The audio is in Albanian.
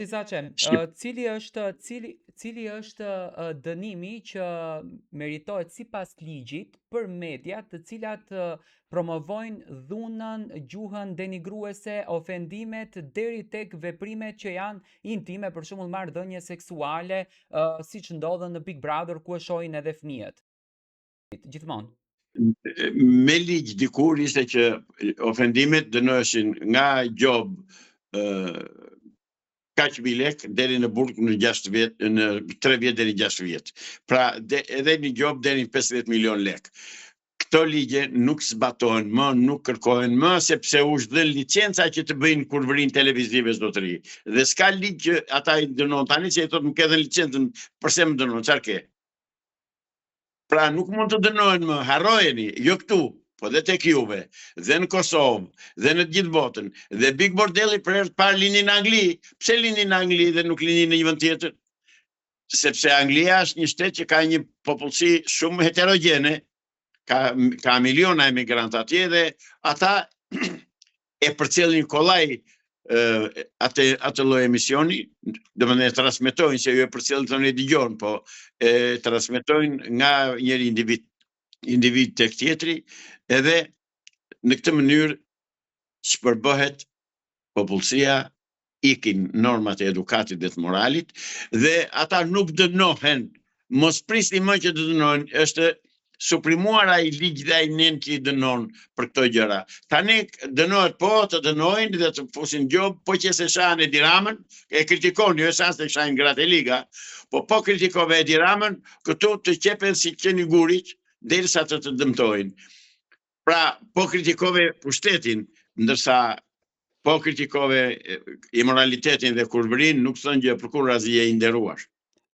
Siçaqem, cili është dënimi që meritohet sipas ligjit për mediat të cilat promovojnë dhunën, gjuhën denigruese, ofendimet deri tek veprimet që janë intime, për shembull marrëdhënie seksuale, siç ndodhen në Big Brother ku e shohin edhe fëmijët. Gjithmonë. Me ligj dikur ishte që ofendimet dënoheshin nga gjob kaq mijë lek deri në burg në 6 vjet, në 3 vjet deri 6 vjet. Pra edhe një gjob deri në 50 milion lek. Këto ligje nuk zbatohen më, nuk kërkohen më, sepse u zhdhen licenca që të bëjnë kurvërinë televizive çdo të ri. Dhe s'ka ligj që ata i dënojnë tani që i thotë më ke dhënë licencën, pse më dënon, çfarë ke? Pra nuk mund të dënohen më, harrojeni, jo këtu, po dhe tek juve, dhe në Kosovë, dhe në gjithë botën, dhe Big Bordelli për herë të parë lini në Angli. Pse lini në Angli dhe nuk lini në një vend tjetër? Sepse Anglia është një shtet që ka një popullsi shumë heterogjene, ka miliona emigrantë atje dhe ata e përcjellin kollaj atë lloj emisioni, domethënë transmetojnë se ju e përcjellin thonë e dëgjon, po e transmetojnë nga njëri individ tek tjetri, edhe në këtë mënyrë shpërbëhet popullsia, ikin normat e edukatit dhe të moralit, dhe ata nuk dënohen, mos prisni më që të dënohen, është suprimuar ai ligj dhe ai nen që i dënon për këto gjëra. Tani dënohet po, të dënojnë dhe të fusin gjob, po që se shahen Edi Ramën, e kritikon, jo e sa se shahin gratë e liga, po kritikove Edi Ramën, këtu të qepen si qeni guriq, derisa të dëmtojnë. Pra, po kritikove pushtetin, ndërsa po kritikove imoralitetin dhe kurvërinë, nuk thënë gjë për kur razi e i nderuar.